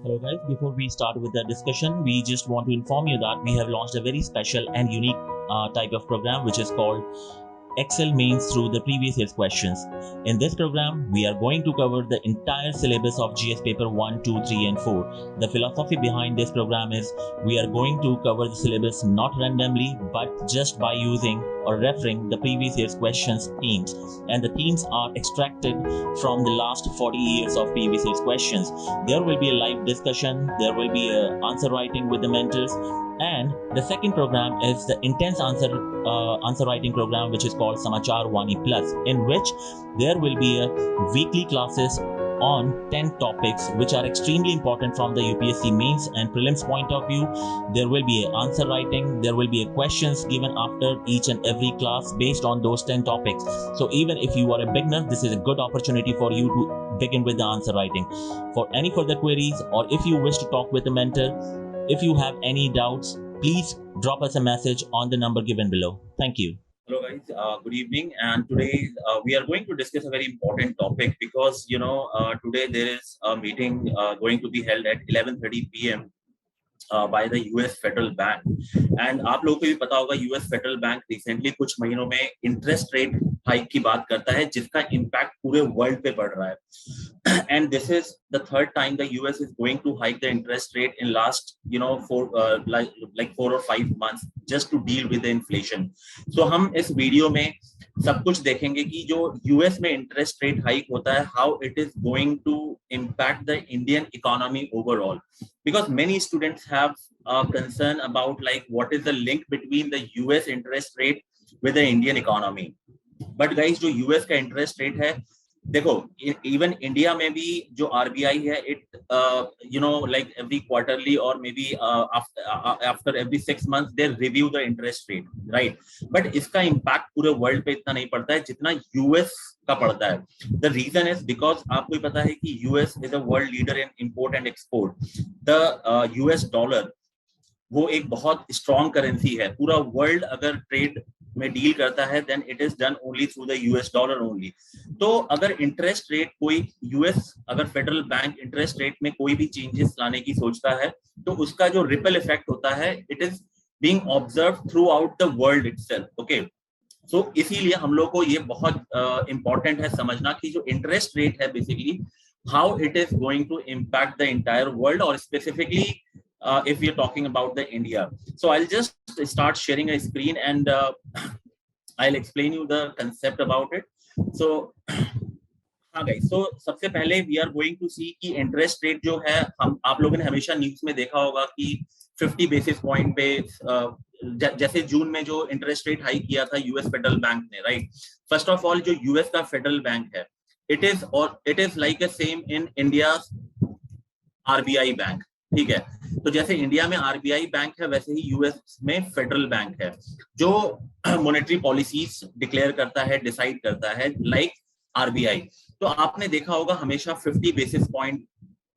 Hello guys, before we start with the discussion, we just want to inform you that we have launched a very special and unique type of program which is called Excel Mains through the previous year's questions. In this program, we are going to cover the entire syllabus of GS paper 1, 2, 3 and 4. The philosophy behind this program is we are going to cover the syllabus not randomly but just by using or referring the previous year's questions themes, and the themes are extracted from the last 40 years of previous year's questions. There will be a live discussion, there will be a answer writing with the mentors, and the second program is the intense answer writing program which is called Samachar Wani Plus, in which there will be a weekly classes on 10 topics which are extremely important from the UPSC mains and prelims point of view. There will be an answer writing, there will be a questions given after each and every class based on those 10 topics. So even if you are a beginner, this is a good opportunity for you to begin with the answer writing. For any further queries or if you wish to talk with a mentor, if you have any doubts, please drop us a message on the number given below. Thank you. Hello guys, good evening, and today we are going to discuss a very important topic because today there is a meeting going to be held at 11:30 p.m. By the US Federal Bank, and आप लोगों को भी पता होगा US Federal Bank recently कुछ महीनों में interest rate hike की बात करता है जिसका इम्पैक्ट पूरे वर्ल्ड पे पड़ रहा है, and this is the third time the US is going to hike the interest rate in last like 4 or 5 months just to deal with the inflation. So हम इस वीडियो में सब कुछ देखेंगे कि जो यूएस में इंटरेस्ट रेट हाइक होता है, how it is going to impact the Indian economy overall, because many students have a concern about like what is the link between the US interest rate with the Indian economy. But guys, जो US का interest rate है, देखो even India में भी जो RBI है, it like every quarterly और may be after every 6 months they review the interest rate, right? But इसका इम्पैक्ट पूरे वर्ल्ड पे इतना नहीं पड़ता है जितना यूएस का पड़ता है. द रीजन इज बिकॉज आपको ही पता है कि US is a world leader in import and export. The US dollar वो एक बहुत स्ट्रॉन्ग करेंसी है. पूरा वर्ल्ड अगर ट्रेड में डील करता है then it is done only through the US dollar only. तो अगर इंटरेस्ट रेट कोई यूएस अगर फेडरल बैंक इंटरेस्ट रेट में कोई भी चेंजेस लाने की सोचता है तो उसका जो रिपल इफेक्ट होता है it is being observe throughout the world itself. Okay, so इसीलिए हम लोग को ये बहुत इंपॉर्टेंट है समझना कि जो इंटरेस्ट रेट है basically how it is going to impact the entire world, और specifically if we are talking about the India. So I'll just start sharing a screen and I'll explain you the concept about it. So हाँ guys, so सबसे पहले we are going to see कि interest rate जो है, हम आप लोगों ने हमेशा न्यूज में देखा होगा कि 50 बेसिस पॉइंट पे जैसे जून में जो इंटरेस्ट रेट हाइक किया था यूएस फेडरल बैंक ने, राइट? फर्स्ट ऑफ ऑल जो यूएस का फेडरल बैंक है it is like a same in India RBI bank, ठीक है? तो जैसे इंडिया में आरबीआई बैंक है वैसे ही यूएस में फेडरल बैंक है जो मॉनेटरी पॉलिसीज डिक्लेयर करता है, डिसाइड करता है लाइक आरबीआई. तो आपने देखा होगा हमेशा 50 बेसिस पॉइंट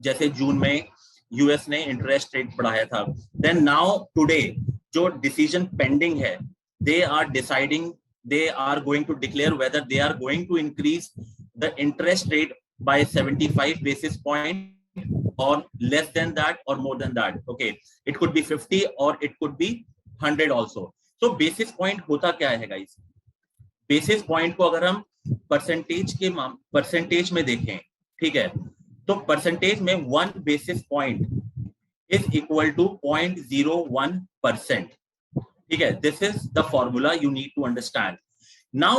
जैसे जून में यूएस ने इंटरेस्ट रेट बढ़ाया था. देन नाउ टुडे जो डिसीजन पेंडिंग है, they are deciding, they are going to declare whether they are going to increase the interest rate by 75 basis point or less than that or more than that. Okay, it could be 50 or it could be 100 also. So basis point होता क्या है guys? Basis point को अगर हम percentage में देखें, ठीक है, तो परसेंटेज में 1 basis point is equal to 0.01%. ठीक है, this is the formula you need to understand. Now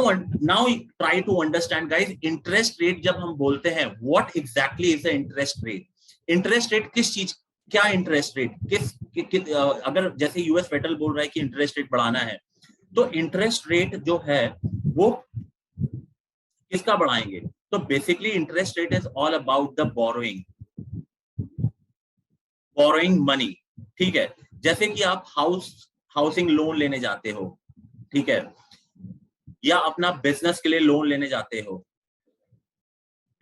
try to understand guys, interest rate जब हम बोलते हैं, what exactly is the interest rate? Interest rate किस चीज, क्या इंटरेस्ट रेट किस अगर जैसे यूएस फेडरल बोल रहा है कि इंटरेस्ट रेट बढ़ाना है तो इंटरेस्ट रेट जो है वो किसका बढ़ाएंगे? तो basically interest rate is all about the borrowing money, ठीक है? जैसे कि आप हाउसिंग लोन लेने जाते हो, ठीक है, या अपना बिजनेस के लिए लोन लेने जाते हो,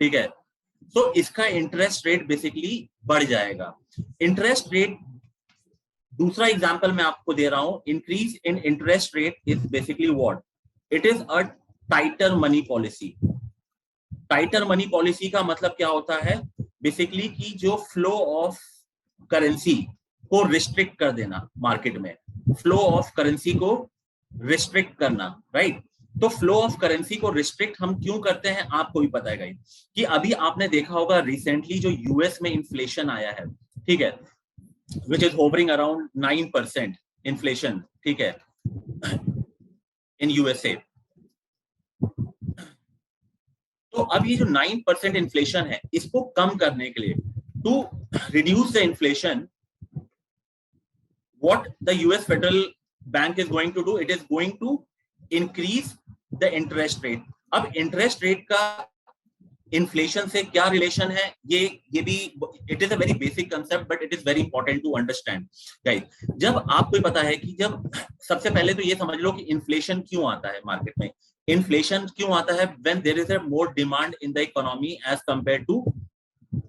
ठीक है, तो इसका इंटरेस्ट रेट बेसिकली बढ़ जाएगा. इंटरेस्ट रेट, दूसरा एग्जांपल मैं आपको दे रहा हूं, increase in interest rate is basically what? It is a tighter money policy. Tighter money policy का मतलब क्या होता है? बेसिकली कि जो फ्लो ऑफ करेंसी को रिस्ट्रिक्ट कर देना मार्केट में, फ्लो ऑफ करेंसी को रिस्ट्रिक्ट करना, राइट। तो फ्लो ऑफ करेंसी को रिस्ट्रिक्ट हम क्यों करते हैं, आपको भी पता है गाइस, कि अभी आपने देखा होगा रिसेंटली जो यूएस में इन्फ्लेशन आया है, ठीक है, which is hovering around 9% inflation, ठीक है, इन यूएसए। तो अब ये जो 9% इन्फ्लेशन है, इसको कम करने के लिए, to reduce the inflation, what the US Federal Bank is going to do, it is going to increase the interest rate. अब interest rate का इन्फ्लेशन से क्या रिलेशन है, ये भी it is a very basic concept but it is very important to understand guys. जब आपको पता है कि जब सबसे पहले तो ये समझ लो कि इन्फ्लेशन क्यों आता है मार्केट में, इन्फ्लेशन क्यों आता है when there is a more demand in the economy as compare to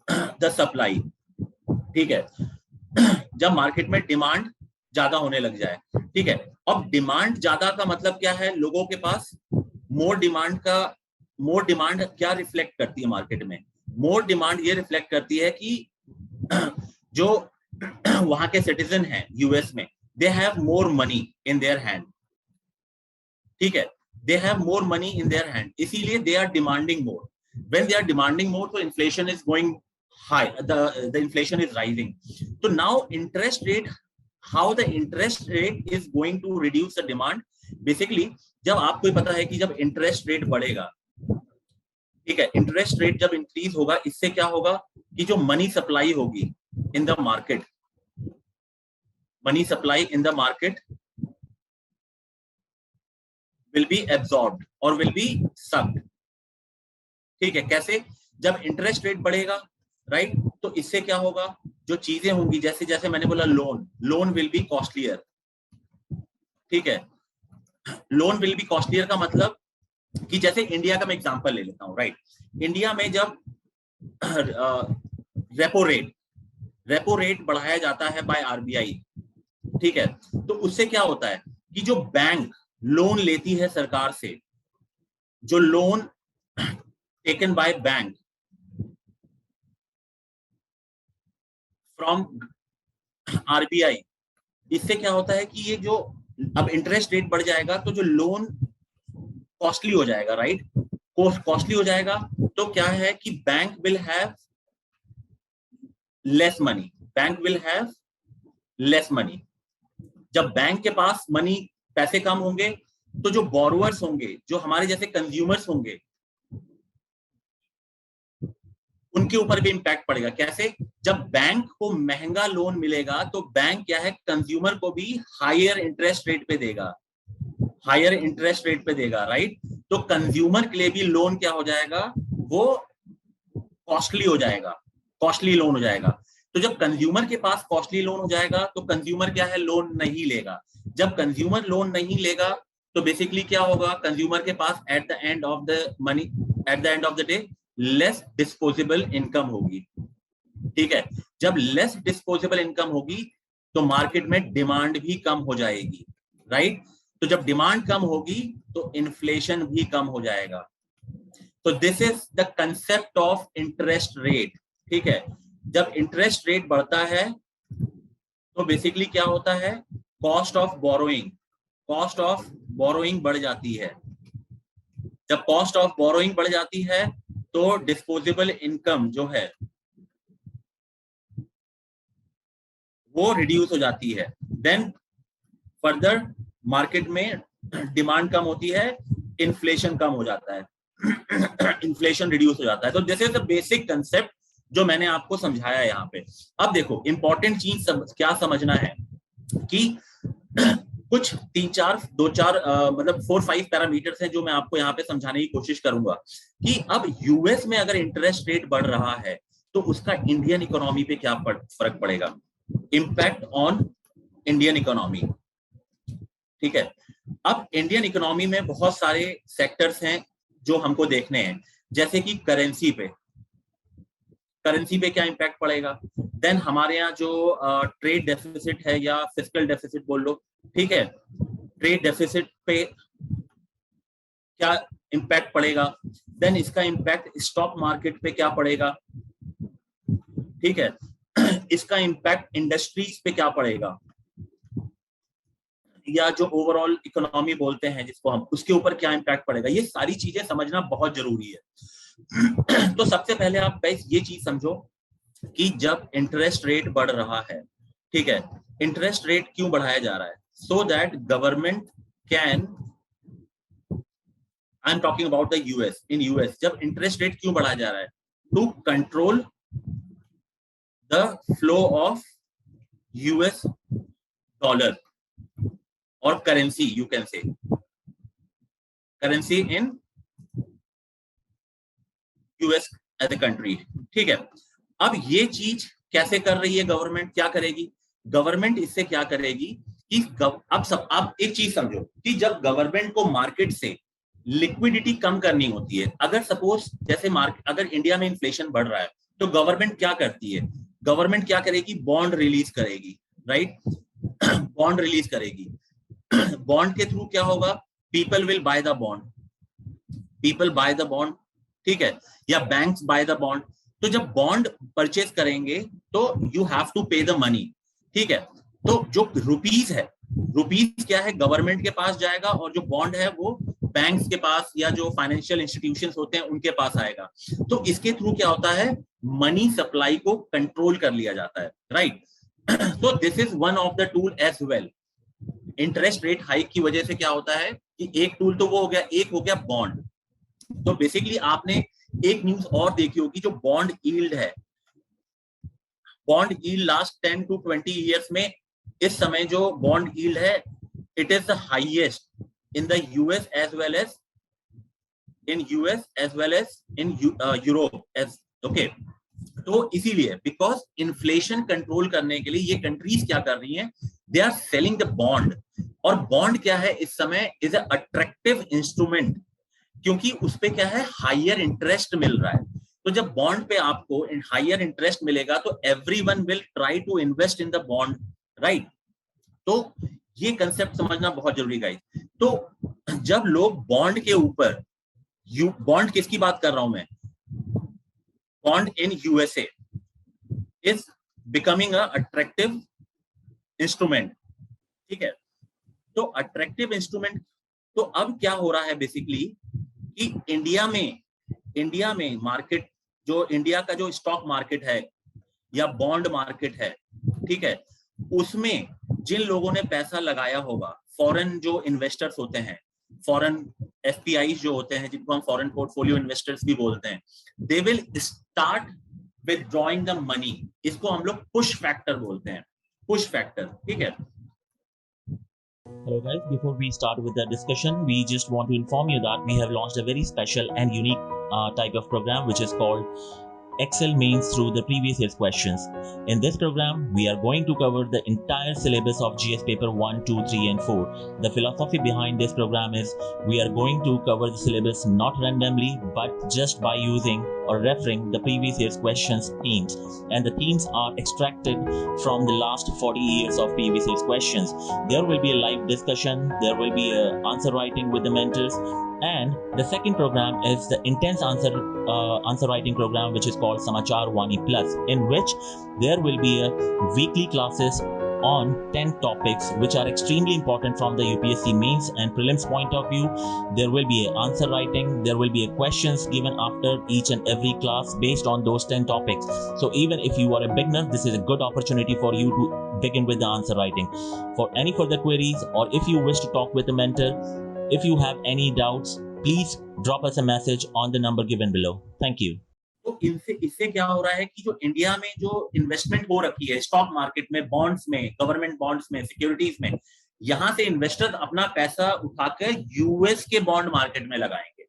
the supply, ठीक है, जब मार्केट में डिमांड ज्यादा होने लग जाए, ठीक है। अब डिमांड ज्यादा का मतलब क्या है, लोगों के पास मोर डिमांड क्या रिफ्लेक्ट करती है मार्केट में, मोर डिमांड ये रिफ्लेक्ट करती है कि जो वहां के सिटीजन हैं यूएस में, they have more money in their hand, ठीक है, they have more money in their hand, इसीलिए they are demanding more. When they are demanding more तो inflation is going high, the inflation is rising. तो now interest rate, how the interest rate is going to reduce the demand, basically जब आपको पता है कि जब interest rate बढ़ेगा, ठीक है, इंटरेस्ट रेट जब इंक्रीज होगा, इससे क्या होगा कि जो मनी सप्लाई होगी इन the market, money supply in the market will be absorbed और विल बी सक्ड, ठीक है। कैसे, जब इंटरेस्ट रेट बढ़ेगा, राइट, तो इससे क्या होगा, जो चीजें होंगी, जैसे जैसे मैंने बोला लोन विल बी कॉस्टलियर, ठीक है, लोन विल बी कॉस्टलियर का मतलब कि जैसे इंडिया का मैं एग्जांपल ले लेता हूं, राइट, इंडिया में जब रेपो रेट बढ़ाया जाता है बाय आरबीआई, ठीक है, तो उससे क्या होता है कि जो बैंक लोन लेती है सरकार से, जो loan taken by bank from RBI, इससे क्या होता है कि ये जो अब इंटरेस्ट रेट बढ़ जाएगा तो जो लोन कॉस्टली हो जाएगा, राइट, कॉस्टली हो जाएगा, तो क्या है कि bank will have less money, bank will have less money. जब बैंक के पास मनी, पैसे कम होंगे, तो जो बोरोवर्स होंगे, जो हमारे जैसे कंज्यूमर्स होंगे, उनके ऊपर भी इंपैक्ट पड़ेगा। कैसे, जब बैंक को महंगा लोन मिलेगा तो बैंक क्या है, कंज्यूमर को भी हायर इंटरेस्ट रेट पे देगा, हायर इंटरेस्ट रेट पे देगा, राइट। तो कंज्यूमर के लिए भी लोन क्या हो जाएगा, वो कॉस्टली हो जाएगा, कॉस्टली लोन हो जाएगा। तो जब कंज्यूमर के पास कॉस्टली लोन हो जाएगा तो कंज्यूमर क्या है, लोन नहीं लेगा। जब कंज्यूमर लोन नहीं लेगा तो बेसिकली क्या होगा, कंज्यूमर के पास at the end of the money, at the end of the day less disposable income होगी, ठीक है। जब लेस डिस्पोजेबल इनकम होगी तो मार्केट में डिमांड भी कम हो जाएगी, राइट। तो जब डिमांड कम होगी तो इन्फ्लेशन भी कम हो जाएगा। तो this is the concept of interest rate, ठीक है। जब इंटरेस्ट रेट बढ़ता है तो बेसिकली क्या होता है, कॉस्ट ऑफ बोरोइंग बढ़ जाती है। जब कॉस्ट ऑफ बोरोइंग बढ़ जाती है तो डिस्पोजेबल इनकम जो है वो रिड्यूस हो जाती है। देन फर्दर मार्केट में डिमांड कम होती है, इन्फ्लेशन कम हो जाता है, इन्फ्लेशन रिड्यूस हो जाता है। तो this is the basic concept जो मैंने आपको समझाया यहाँ पे। अब देखो इंपॉर्टेंट चीज क्या समझना है कि कुछ 2-4 मतलब 4-5 पैरामीटर्स हैं जो मैं आपको यहाँ पे समझाने की कोशिश करूंगा कि अब यूएस में अगर इंटरेस्ट रेट बढ़ रहा है तो उसका इंडियन इकोनॉमी पे क्या फर्क पड़ेगा, इम्पैक्ट ऑन इंडियन इकोनॉमी, ठीक है। अब इंडियन इकोनॉमी में बहुत सारे सेक्टर्स हैं जो हमको देखने हैं, जैसे कि करेंसी पे क्या इम्पैक्ट पड़ेगा। देन हमारे यहाँ जो ट्रेड डेफिसिट है या फिस्कल डेफिसिट बोल लो, ठीक है, ट्रेड डेफिसिट पे क्या इम्पैक्ट पड़ेगा। देन इसका इम्पैक्ट स्टॉक मार्केट पे क्या पड़ेगा, ठीक है। इसका इम्पैक्ट इंडस्ट्रीज पे क्या पड़ेगा, या जो ओवरऑल इकोनॉमी बोलते हैं जिसको हम, उसके ऊपर क्या इम्पैक्ट पड़ेगा, ये सारी चीजें समझना बहुत जरूरी है। तो सबसे पहले आप गाइस ये चीज समझो कि जब इंटरेस्ट रेट बढ़ रहा है, ठीक है, इंटरेस्ट रेट क्यों बढ़ाया जा रहा है, so that government can, I am talking about the US, in US जब इंटरेस्ट रेट क्यों बढ़ाया जा रहा है, to control the flow of US dollar और currency, you can say currency in US as a country, ठीक है। अब ये चीज कैसे कर रही है गवर्नमेंट, क्या करेगी गवर्नमेंट, इससे क्या करेगी कि अब एक चीज समझो कि जब गवर्नमेंट को मार्केट से लिक्विडिटी कम करनी होती है, अगर सपोज जैसे अगर इंडिया में इन्फ्लेशन बढ़ रहा है तो गवर्नमेंट क्या करती है, गवर्नमेंट क्या करेगी, बॉन्ड रिलीज करेगी, राइट, बॉन्ड रिलीज करेगी। बॉन्ड के थ्रू क्या होगा, people will by the bond, people by the bond, ठीक है, या बैंक्स बाय द बॉन्ड। तो जब बॉन्ड परचेज करेंगे तो यू हैव टू पे द मनी, ठीक है। तो जो रुपीज है, रुपीज क्या है, गवर्नमेंट के पास जाएगा, और जो बॉन्ड है वो बैंक्स के पास या जो फाइनेंशियल इंस्टीट्यूशंस होते हैं उनके पास आएगा। तो इसके थ्रू क्या होता है, मनी सप्लाई को कंट्रोल कर लिया जाता है, राइट। तो this is one of the tool as well. Interest rate hike की वजह से क्या होता है कि एक टूल तो वो हो गया, एक हो गया बॉन्ड। तो बेसिकली आपने एक न्यूज और देखी होगी, जो बॉन्ड यील्ड है, bond yield last 10 to 20 years में इस समय जो बॉन्ड यील्ड है, it is the highest in the US as well as in Europe as, okay. तो इसीलिए बिकॉज इन्फ्लेशन कंट्रोल करने के लिए ये कंट्रीज क्या कर रही हैं, they are selling the bond. और बॉन्ड क्या है इस समय, इज अ अट्रैक्टिव इंस्ट्रूमेंट, क्योंकि उस पे क्या है, हायर इंटरेस्ट मिल रहा है। तो जब बॉन्ड पे आपको हायर इंटरेस्ट मिलेगा तो everyone will try to invest in the bond, right. तो ये कंसेप्ट समझना बहुत जरूरी गाइस। तो जब लोग बॉन्ड के ऊपर, बॉन्ड किसकी बात कर रहा हूं मैं, bond in USA is becoming a attractive instrument, ठीक है। तो अट्रैक्टिव इंस्ट्रूमेंट, तो अब क्या हो रहा है बेसिकली कि इंडिया में मार्केट, जो इंडिया का जो स्टॉक मार्केट है या बॉन्ड मार्केट है, ठीक है, उसमें जिन लोगों ने पैसा लगाया होगा, फॉरेन जो इन्वेस्टर्स होते हैं, फॉरेन एफपीआई जो होते हैं, जिनको हम फॉरेन पोर्टफोलियो इन्वेस्टर्स भी बोलते हैं, they will start withdrawing the money. इसको हम लोग पुश फैक्टर बोलते हैं, पुश फैक्टर, ठीक है। Hello guys, before we start with the discussion, we just want to inform you that we have launched a very special and unique type of program which is called Excel Mains through the previous year's questions. In this program, we are going to cover the entire syllabus of GS paper 1, 2, 3 and 4. The philosophy behind this program is we are going to cover the syllabus not randomly but just by using or referring the previous year's questions themes, and the themes are extracted from the last 40 years of previous year's questions. There will be a live discussion, there will be a answer writing with the mentors, and the second program is the intense answer writing program which is called Samachar Wani Plus, in which there will be a weekly classes on 10 topics which are extremely important from the UPSC mains and prelims point of view. There will be a answer writing, there will be a questions given after each and every class based on those 10 topics. So even if you are a beginner, this is a good opportunity for you to begin with the answer writing. For any further queries, or if you wish to talk with a mentor, if you have any doubts, please drop us a message on the number given below. Thank you. तो इससे क्या हो रहा है कि जो India में जो इन्वेस्टमेंट हो रखी है स्टॉक मार्केट में, बॉन्ड्स में, गवर्नमेंट बॉन्ड्स में, सिक्योरिटीज में, यहां से इन्वेस्टर्स अपना पैसा उठाकर यूएस के बॉन्ड मार्केट में लगाएंगे,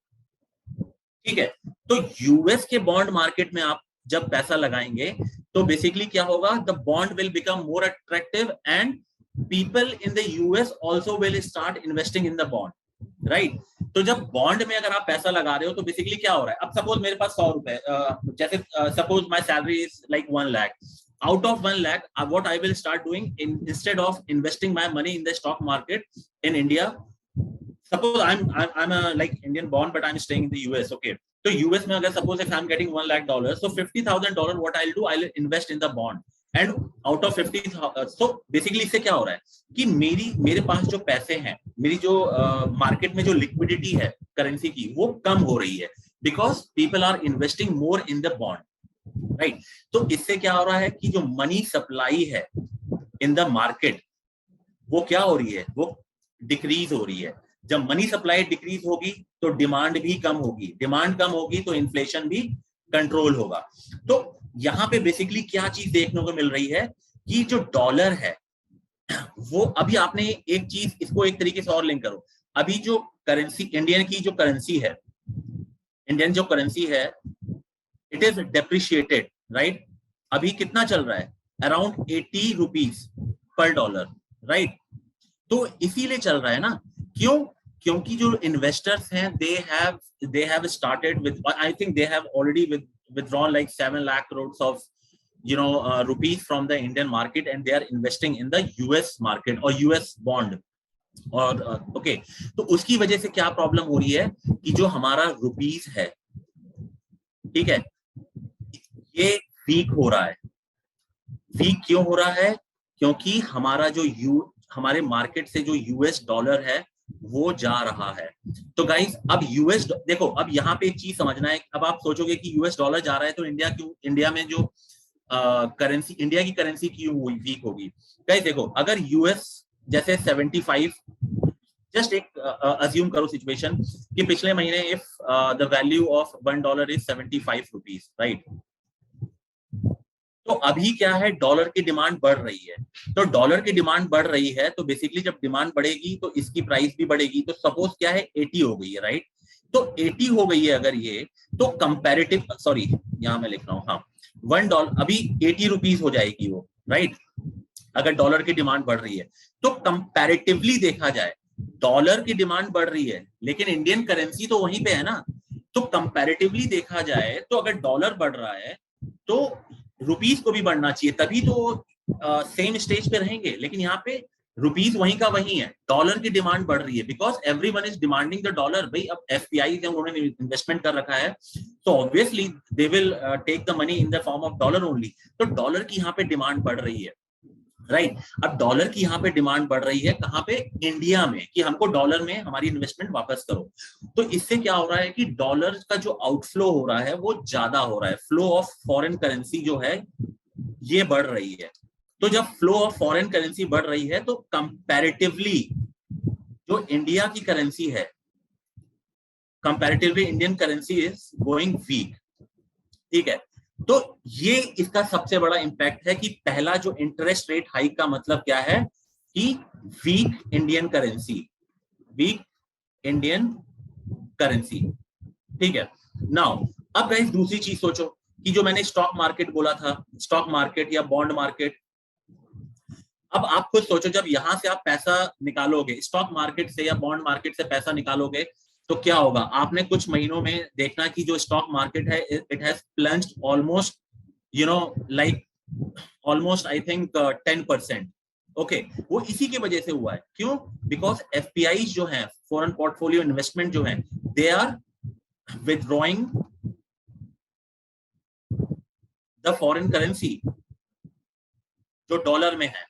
ठीक है। तो यूएस के बॉन्ड मार्केट में आप जब पैसा लगाएंगे तो बेसिकली क्या होगा, the bond will become more attractive and people in the US also will start investing in the bond, right. तो जब बॉन्ड में अगर आप पैसा लगा रहे हो तो बेसिकली क्या हो रहा है, अब सपोज मेरे पास 100 रुपए, जैसे suppose my salary is like 1 lakh, out of 1 lakh, what I will start doing, instead of investing my money in the stock market in India, suppose I'm a like Indian born but I'm staying in the US, okay, so US में अगर suppose if I'm getting $1 lakh, so $50,000 what I'll do, I'll invest in the bond, and out of 50, so basically इससे क्या हो रहा है कि मेरे पास जो पैसे हैं, मेरी जो मार्केट में जो लिक्विडिटी है करेंसी की, वो कम हो रही है, because people are investing more in the bond, right. तो इससे क्या हो रहा है कि जो मनी सप्लाई है इन द मार्केट, वो क्या हो रही है, वो डिक्रीज हो रही है। जब मनी सप्लाई डिक्रीज होगी तो डिमांड भी कम होगी, डिमांड कम होगी तो इन्फ्लेशन भी कंट्रोल होगा। तो यहां पे बेसिकली क्या चीज देखने को मिल रही है कि जो डॉलर है वो, अभी आपने एक चीज, इसको एक तरीके से और लिंक करो, अभी जो करेंसी इंडियन की जो करेंसी है, इंडियन जो करेंसी है, इट इज डेप्रिशिएटेड, राइट। अभी कितना चल रहा है, around 80 rupees per dollar, right. तो इसीलिए चल रहा है ना, क्यों? क्योंकि जो इन्वेस्टर्स हैं, they have started with, I think they have already withdrawn like 7 lakh crores of rupees from the Indian market, and they are investing in the US market or US bond, और okay. तो उसकी वजह से क्या problem हो रही है कि जो हमारा रुपीस है, ठीक है, ये वीक हो रहा है। वीक क्यों हो रहा है? क्योंकि हमारा जो हमारे मार्केट से जो यूएस डॉलर है वो जा रहा है। तो गाइस, अब यूएस देखो, अब यहाँ पे एक चीज समझना है। अब आप सोचोगे कि यूएस डॉलर जा रहा है तो इंडिया में जो करेंसी, इंडिया की करेंसी क्यों वीक होगी? गाइस देखो, अगर यूएस जैसे 75, जस्ट एक अज्यूम करो सिचुएशन कि पिछले महीने if the value of $1 is 75 rupees, right. तो अभी क्या है, डॉलर की डिमांड बढ़ रही है। तो डॉलर की डिमांड बढ़ रही है तो बेसिकली जब डिमांड बढ़ेगी तो इसकी प्राइस भी बढ़ेगी। तो सपोज क्या है, 80 हो गई है, राइट। तो 80 हो गई है अगर ये, तो कंपैरेटिव, सॉरी यहां मैं लिख रहा हूं, हाँ, $1 अभी 80 रुपीज हो जाएगी वो, राइट, अगर डॉलर की डिमांड बढ़ रही है। तो कंपैरेटिवली देखा जाए, डॉलर की डिमांड बढ़ रही है लेकिन इंडियन करेंसी तो वहीं पे है ना। तो कंपैरेटिवली देखा जाए तो अगर डॉलर बढ़ रहा है तो रुपीस को भी बढ़ना चाहिए, तभी तो सेम स्टेज पे रहेंगे। लेकिन यहाँ पे रुपीस वहीं का वहीं है, डॉलर की डिमांड बढ़ रही है, because everyone is demanding the dollar. भाई अब एफपीआई है, उन्होंने इन्वेस्टमेंट कर रखा है, तो obviously they will take the money in the form of dollar only. तो डॉलर की यहाँ पे डिमांड बढ़ रही है, राइट। अब डॉलर की यहाँ पे डिमांड बढ़ रही है कहाँ पे? इंडिया में, कि हमको डॉलर में हमारी इन्वेस्टमेंट वापस करो। तो इससे क्या हो रहा है कि डॉलर का जो आउटफ्लो हो रहा है वो ज्यादा हो रहा है, फ्लो ऑफ फॉरेन करेंसी जो है ये बढ़ रही है। तो जब फ्लो ऑफ फॉरेन करेंसी बढ़ रही है तो कंपैरेटिवली जो इंडिया की करेंसी है, comparatively Indian currency is going weak, ठीक है। तो ये इसका सबसे बड़ा इंपैक्ट है कि पहला जो इंटरेस्ट रेट हाइक का मतलब क्या है कि weak Indian currency, weak Indian currency, ठीक है। नाउ अब गाइस दूसरी चीज सोचो कि जो मैंने स्टॉक मार्केट बोला था, स्टॉक मार्केट या बॉन्ड मार्केट, अब आप खुद सोचो, जब यहां से आप पैसा निकालोगे स्टॉक मार्केट से या बॉन्ड मार्केट से पैसा निकालोगे तो क्या होगा? आपने कुछ महीनों में देखना कि जो स्टॉक मार्केट है it has plunged almost like almost I think 10%, okay. वो इसी की वजह से हुआ है। क्यों? बिकॉज एफपीआई जो है, फॉरेन पोर्टफोलियो इन्वेस्टमेंट जो है, they are withdrawing the foreign currency जो डॉलर में है,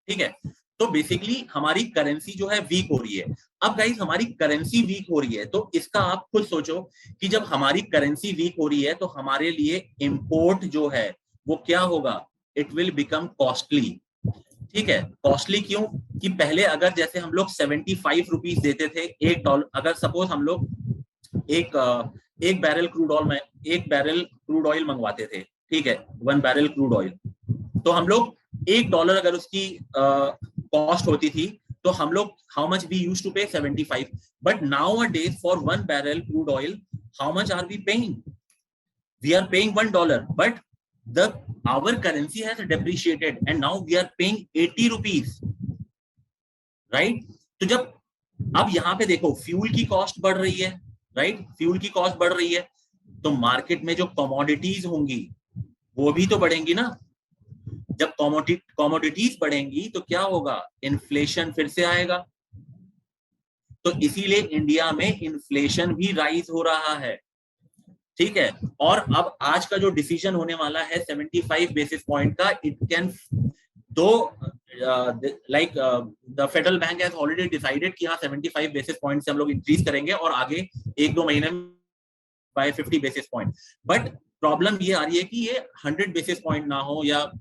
ठीक है। तो बेसिकली हमारी करेंसी जो है वीक हो रही है। अब गाइस हमारी करेंसी वीक हो रही है तो इसका आप खुद सोचो कि जब हमारी करेंसी वीक हो रही है तो हमारे लिए इंपोर्ट जो है वो क्या होगा? इट विल बिकम कॉस्टली, ठीक है। कॉस्टली क्यों? कि पहले अगर जैसे हम लोग 75 रुपीज देते थे $1, अगर सपोज हम लोग एक बैरल क्रूड ऑयल मंगवाते थे, ठीक है, 1 बैरल क्रूड ऑयल, तो हम लोग $1 अगर उसकी कॉस्ट होती थी तो हम लोग how much we used to pay? 75। But nowadays for 1 barrel crude oil how much are we paying? We are paying $1, but our currency has depreciated and now we are paying 80 rupees, right? तो जब अब यहां पे देखो fuel की cost बढ़ रही है, राइट, फ्यूल की कॉस्ट बढ़ रही है, तो मार्केट में जो कमोडिटीज होंगी वो भी तो बढ़ेंगी ना। जब कमोडिटीज बढ़ेंगी तो क्या होगा? इन्फ्लेशन फिर से आएगा। तो इसीलिए इंडिया में इन्फ्लेशन भी राइज हो रहा है। ठीक है। और अब आज का जो डिसीजन होने वाला है 75 बेसिस पॉइंट का, इट कैन दो like the federal bank has already decided कि हाँ 75 बेसिस पॉइंट से हम लोग इंक्रीज करेंगे और आगे 1-2 महीने में by 50 basis point. But problem ये आ रही है कि ये 100 बेसिस पॉइंट ना हो या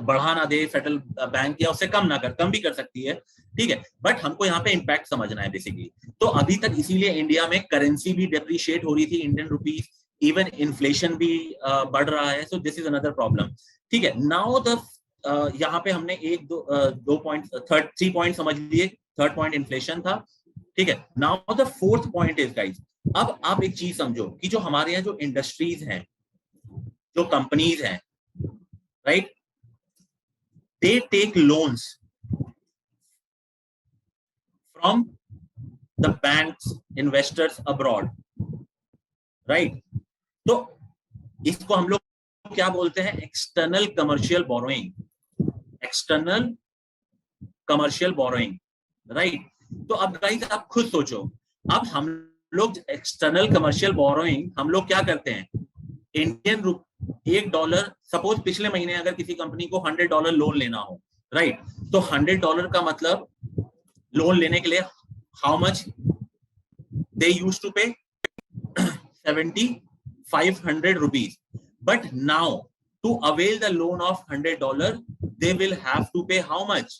बढ़ा ना दे फेडरल बैंक, या उससे कम ना कर, कम भी कर सकती है, ठीक है, बट हमको यहाँ पे इम्पैक्ट समझना है बेसिकली। तो अभी तक इसीलिए इंडिया में करेंसी भी डेप्रिशिएट हो रही थी, इंडियन रुपीज, इवन इन्फ्लेशन भी बढ़ रहा है। So this is another problem, ठीक है। नाउ द यहाँ पे हमने एक दो पॉइंट, थ्री पॉइंट समझ लिए। थर्ड पॉइंट इन्फ्लेशन था, ठीक है। Now the fourth point is guys, अब आप एक चीज समझो कि जो हमारे यहाँ जो इंडस्ट्रीज हैं, जो कंपनीज हैं, right, they take loans from the banks, investors abroad, right? तो इसको हम लोग क्या बोलते हैं, external commercial borrowing, external commercial borrowing, right. तो अब गाइस आप खुद सोचो, अब हम लोग एक्सटर्नल कमर्शियल बोरोइंग हम लोग क्या करते हैं, इंडियन $1, सपोज पिछले महीने अगर किसी कंपनी को $100 लोन लेना हो, राइट, तो $100 का मतलब लोन लेने के लिए how much they used to pay, 7,500 rupees. But now to avail the loan of $100 they will have to pay how much,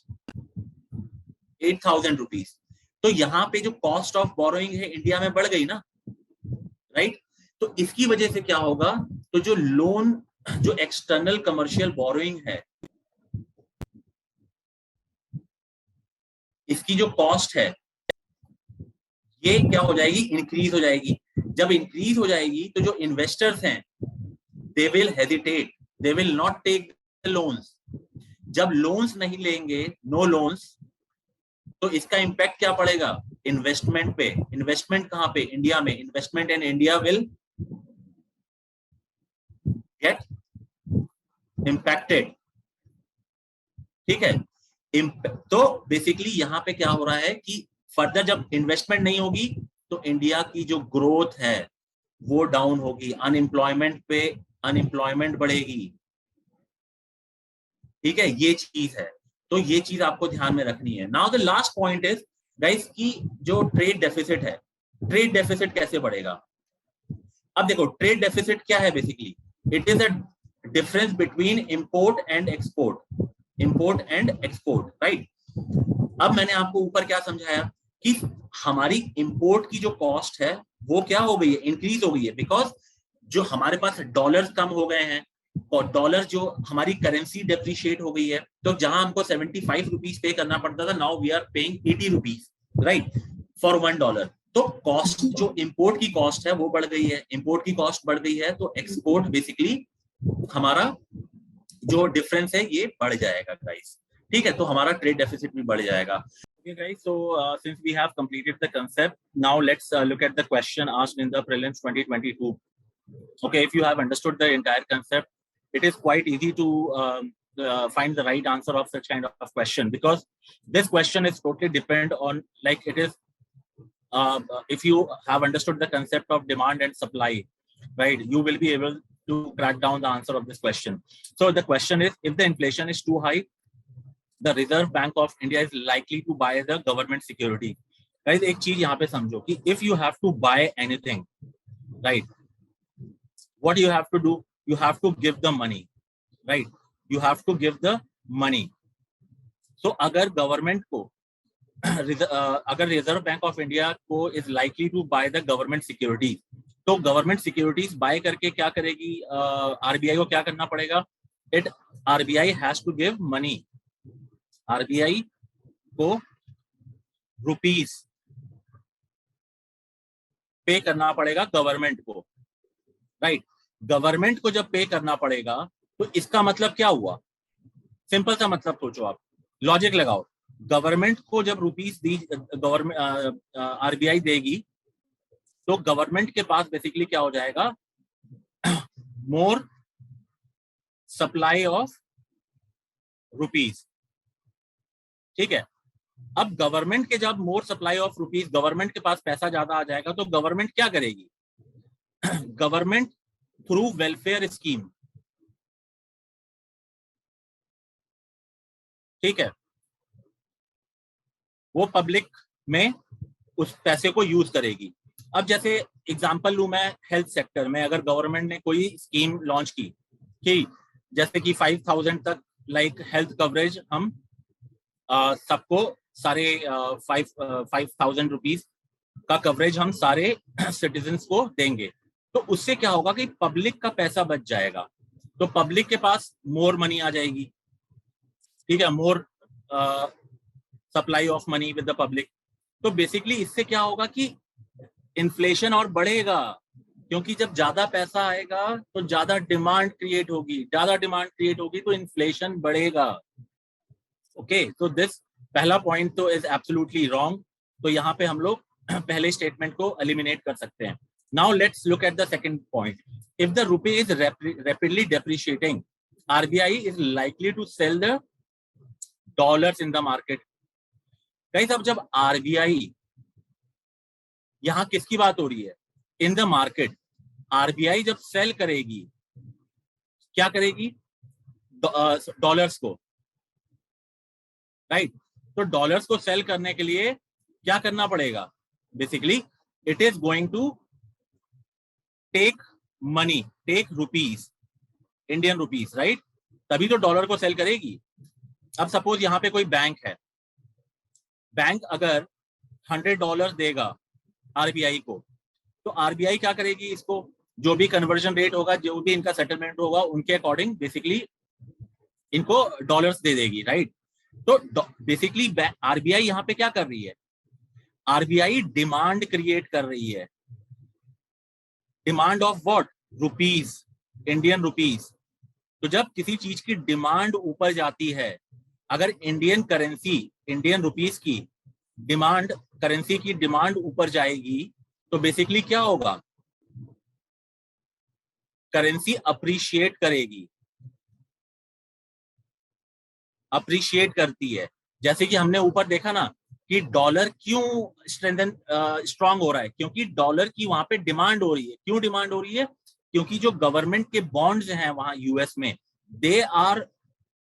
8,000 rupees. तो यहाँ पे जो कॉस्ट ऑफ बोरोइंग है इंडिया में बढ़ गई ना, राइट। तो इसकी वजह से क्या होगा, तो जो लोन, जो एक्सटर्नल कमर्शियल बोरोइंग है, इसकी जो कॉस्ट है ये क्या हो जाएगी, इंक्रीज हो जाएगी। जब इंक्रीज हो जाएगी तो जो इन्वेस्टर्स हैं they will hesitate, they will not take loans. जब लोन्स नहीं लेंगे, नो लोन्स, तो इसका इंपैक्ट क्या पड़ेगा, इन्वेस्टमेंट पे। इन्वेस्टमेंट कहां पे, इंडिया में। Investment in India will get impacted, ठीक है। तो बेसिकली यहाँ पे क्या हो रहा है कि फर्दर जब इन्वेस्टमेंट नहीं होगी तो इंडिया की जो ग्रोथ है वो डाउन होगी, अनएम्प्लॉयमेंट पे अनएम्प्लॉयमेंट बढ़ेगी, ठीक है, ये चीज है। तो ये चीज आपको ध्यान में रखनी है। Now the last point is guys की जो ट्रेड डेफिसिट है, ट्रेड डेफिसिट कैसे बढ़ेगा। अब देखो ट्रेड डेफिसिट क्या है, basically it is a difference between import and export, import and export, right. अब मैंने आपको ऊपर क्या समझाया कि हमारी इंपोर्ट की जो कॉस्ट है वो क्या हो गई है, इंक्रीज हो गई है, बिकॉज जो हमारे पास डॉलर्स कम हो गए हैं और डॉलर जो हमारी करेंसी डेप्रिशिएट हो गई है, तो जहां हमको 75 रुपीज पे करना पड़ता था, now we are paying 80 rupees, right, for $1। तो कॉस्ट, जो इंपोर्ट की कॉस्ट है वो बढ़ गई है, इंपोर्ट की कॉस्ट बढ़ गई है, तो एक्सपोर्ट बेसिकली हमारा जो डिफरेंस है ये बढ़ जाएगा गाइस, ठीक है। तो हमारा ट्रेड डेफिसिट भी बढ़ जाएगा। Okay guys, so since we have completed the concept, now let's look at the question asked in the prelims 2022. Okay, if you have understood the entire concept, it is quite easy to find the right answer of such kind of question, because this question is totally depend on, like, it is if you have understood the concept of demand and supply, right, you will be able to crack down the answer of this question. So the question is, if the inflation is too high, the Reserve Bank of India is likely to buy the government security. Guys, एक चीज यहाँ पे समझो कि if you have to buy anything, right, what you have to do, you have to give the money, right, you have to give the money. So अगर government को अगर Reserve Bank of India को is likely to buy the government security, तो government securities buy करके क्या करेगी, RBI को क्या करना पड़ेगा, it RBI has to give money, RBI को रुपीस पे करना पड़ेगा गवर्नमेंट को, राइट। गवर्नमेंट को जब पे करना पड़ेगा तो इसका मतलब क्या हुआ, सिंपल सा मतलब सोचो आप, लॉजिक लगाओ। गवर्नमेंट को जब रुपीस दी, गवर्नमेंट आरबीआई देगी, तो गवर्नमेंट के पास बेसिकली क्या हो जाएगा, मोर सप्लाई ऑफ रुपीस, ठीक है। अब गवर्नमेंट के जब मोर सप्लाई ऑफ रुपीस, गवर्नमेंट के पास पैसा ज्यादा आ जाएगा, तो गवर्नमेंट क्या करेगी, गवर्नमेंट थ्रू वेलफेयर स्कीम, ठीक है, वो पब्लिक में उस पैसे को यूज करेगी। अब जैसे एग्जांपल लूं मैं, हेल्थ सेक्टर में अगर गवर्नमेंट ने कोई स्कीम लॉन्च की कि जैसे कि 5,000 तक लाइक हेल्थ कवरेज हम सबको सारे 5,000 रुपीज का कवरेज हम सारे सिटीजन्स को देंगे, तो उससे क्या होगा कि पब्लिक का पैसा बच जाएगा, तो पब्लिक के पास मोर मनी आ जाएगी, ठीक है, more supply of money with the public. तो बेसिकली इससे क्या होगा कि इन्फ्लेशन और बढ़ेगा, क्योंकि जब ज्यादा पैसा आएगा तो ज्यादा डिमांड क्रिएट होगी, ज्यादा डिमांड क्रिएट होगी तो इन्फ्लेशन बढ़ेगा। ओके, तो दिस पहला पॉइंट तो इज एब्सोल्युटली रॉन्ग, तो यहाँ पे हम लोग पहले स्टेटमेंट को एलिमिनेट कर सकते हैं। Now let's look at the second point, if the rupee is rapidly depreciating, RBI is likely to sell the dollars in the market. Guys, अब जब आरबीआई, यहां किसकी बात हो रही है, इन द मार्केट, आरबीआई जब सेल करेगी, क्या करेगी, डॉलर्स को, राइट, तो डॉलर्स को सेल करने के लिए क्या करना पड़ेगा, basically it is going to take money, take rupees, Indian rupees, right, तभी तो डॉलर को सेल करेगी। अब सपोज यहाँ पे कोई बैंक है, बैंक अगर $100 देगा आरबीआई को, तो आरबीआई क्या करेगी, इसको जो भी कन्वर्जन रेट होगा, जो भी इनका सेटलमेंट होगा, उनके अकॉर्डिंग बेसिकली इनको डॉलर्स दे देगी, राइट। तो बेसिकली आरबीआई यहाँ पे क्या कर रही है, आरबीआई डिमांड क्रिएट कर रही है, demand of what, rupees, Indian rupees. तो जब किसी चीज की डिमांड ऊपर जाती है, अगर इंडियन करेंसी, इंडियन रुपीज की डिमांड, करेंसी की डिमांड ऊपर जाएगी, तो बेसिकली क्या होगा, करेंसी अप्रिशिएट करेगी, अप्रिशिएट करती है। जैसे कि हमने ऊपर देखा ना कि डॉलर क्यों स्ट्रांग हो रहा है, क्योंकि डॉलर की वहां पे डिमांड हो रही है। क्यों डिमांड हो रही है, क्योंकि जो गवर्नमेंट के बॉन्ड्स हैं वहां यूएस में, they are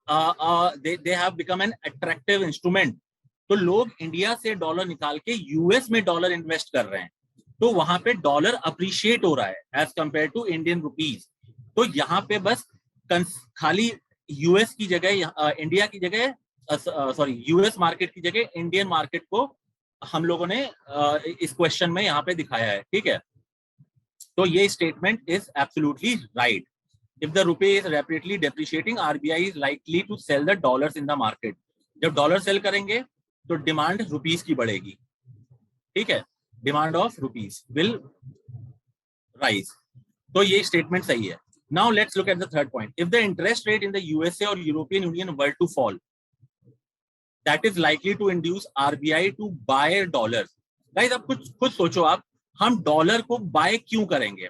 they have become an attractive instrument. तो लोग इंडिया से डॉलर निकाल के यूएस में डॉलर इन्वेस्ट कर रहे हैं, तो वहां पे डॉलर अप्रिशिएट हो रहा है as compare to Indian rupees. तो यहाँ पे बस खाली यूएस की जगह, इंडिया की जगह, सॉरी यूएस मार्केट की जगह इंडियन मार्केट को हम लोगों ने इस क्वेश्चन में यहाँ पे दिखाया है, ठीक है। तो ये statement is absolutely right. If the rupee is rapidly depreciating, RBI is likely to sell the dollars in the market. जब डॉलर सेल करेंगे तो डिमांड रुपीज की बढ़ेगी, ठीक है, demand of rupees will rise. तो ये स्टेटमेंट सही है। Now let's look at the third point. If the interest rate in the USA or European Union were to fall, that is likely to induce RBI to buy dollars. Guys, अब कुछ खुद सोचो आप, हम dollar को bye क्यों करेंगे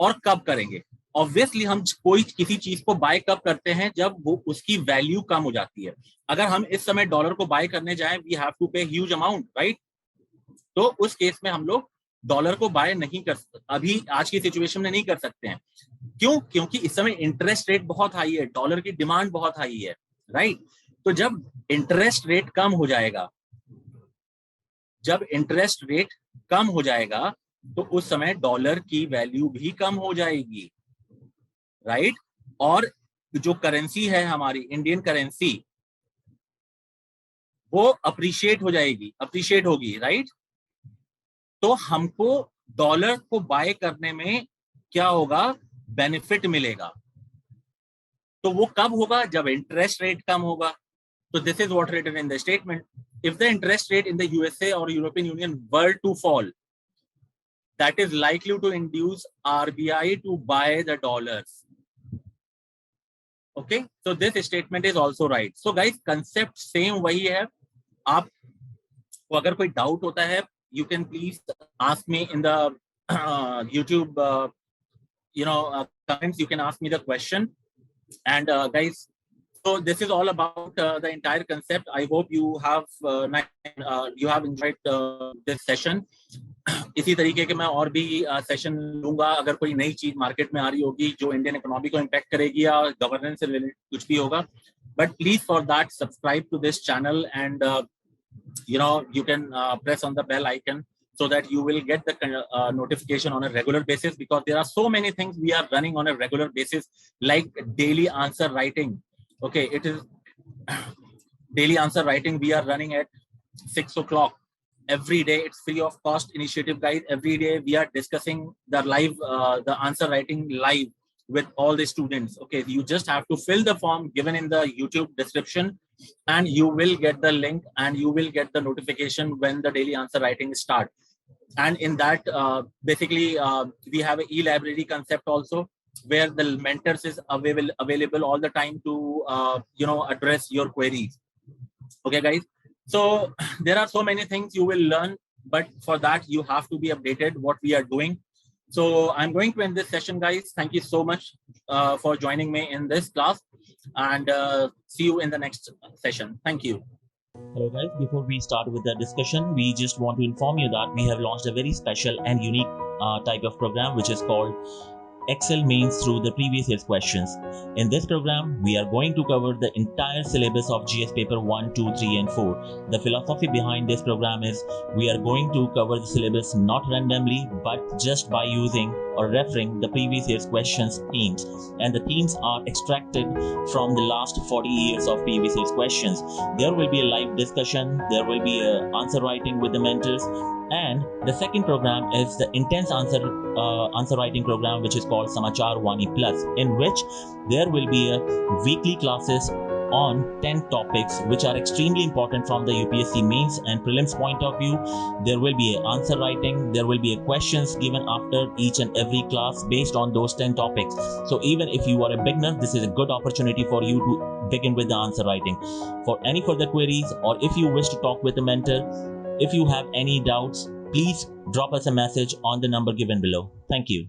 और कब करेंगे? ऑब्वियसली हम कोई किसी चीज को बाय कब करते हैं, जब वो उसकी वैल्यू कम हो जाती है। अगर हम इस समय डॉलर को बाय करने जाएं, वी हैव टू पे ह्यूज अमाउंट, राइट। तो उस केस में हम लोग डॉलर को बाय नहीं कर, अभी आज की सिचुएशन में नहीं कर सकते हैं। क्यों? क्योंकि इस समय इंटरेस्ट रेट बहुत हाई है, डॉलर की डिमांड बहुत हाई है, राइट। तो जब इंटरेस्ट रेट कम हो जाएगा, जब इंटरेस्ट रेट कम हो जाएगा, तो उस समय डॉलर की वैल्यू भी कम हो जाएगी, राइट। और जो करेंसी है हमारी इंडियन करेंसी, वो अप्रिशिएट हो जाएगी, अप्रिशिएट होगी, राइट। तो हमको डॉलर को बाय करने में क्या होगा, बेनिफिट मिलेगा। तो वो कब होगा, जब इंटरेस्ट रेट कम होगा। तो this is what written in the statement, if the interest rate in the USA और European union were to fall, that is likely to induce RBI to buy the dollars. Okay, so this statement is also right. So guys, concept same वही है। आप को अगर कोई doubt होता है, you can please ask me in the YouTube comments. You can ask me the question, and guys, So this is all about the entire concept. I hope you have enjoyed this session. इसी तरीके के मैं और भी session लूंगा अगर कोई नई चीज मार्केट में आ रही होगी जो इंडियन इकोनॉमी को इम्पैक्ट करेगी या गवर्नेंस से रिलेटेड कुछ भी होगा. But please for that subscribe to this channel and you can press on the bell icon so that you will get the notification on a regular basis, because there are so many things we are running on a regular basis, like daily answer writing. Okay, it is daily answer writing we are running at 6 o'clock every day. It's free of cost initiative, guys. Every day we are discussing the answer writing live with all the students. Okay, you just have to fill the form given in the YouTube description and you will get the link and you will get the notification when the daily answer writing start. And in that basically we have an e-library concept also, where the mentors is available all the time to address your queries. Okay, guys. So there are so many things you will learn, but for that you have to be updated what we are doing. So I'm going to end this session, guys. Thank you so much for joining me in this class, and see you in the next session. Thank you. Hello guys, before we start with the discussion, we just want to inform you that we have launched a very special and unique type of program which is called Excel Mains through the previous year's questions. In this program, we are going to cover the entire syllabus of GS paper 1, 2, 3 and 4. The philosophy behind this program is we are going to cover the syllabus not randomly but just by using or referring the previous year's questions themes, and the themes are extracted from the last 40 years of previous year's questions. There will be a live discussion, there will be a answer writing with the mentors, and the second program is the intense answer writing program which is called Samachar Wani Plus, in which there will be a weekly classes on 10 topics which are extremely important from the UPSC mains and prelims point of view. There will be an answer writing, there will be a questions given after each and every class based on those 10 topics. So even if you are a beginner, this is a good opportunity for you to begin with the answer writing. For any further queries, or if you wish to talk with a mentor, if you have any doubts, please drop us a message on the number given below. Thank you.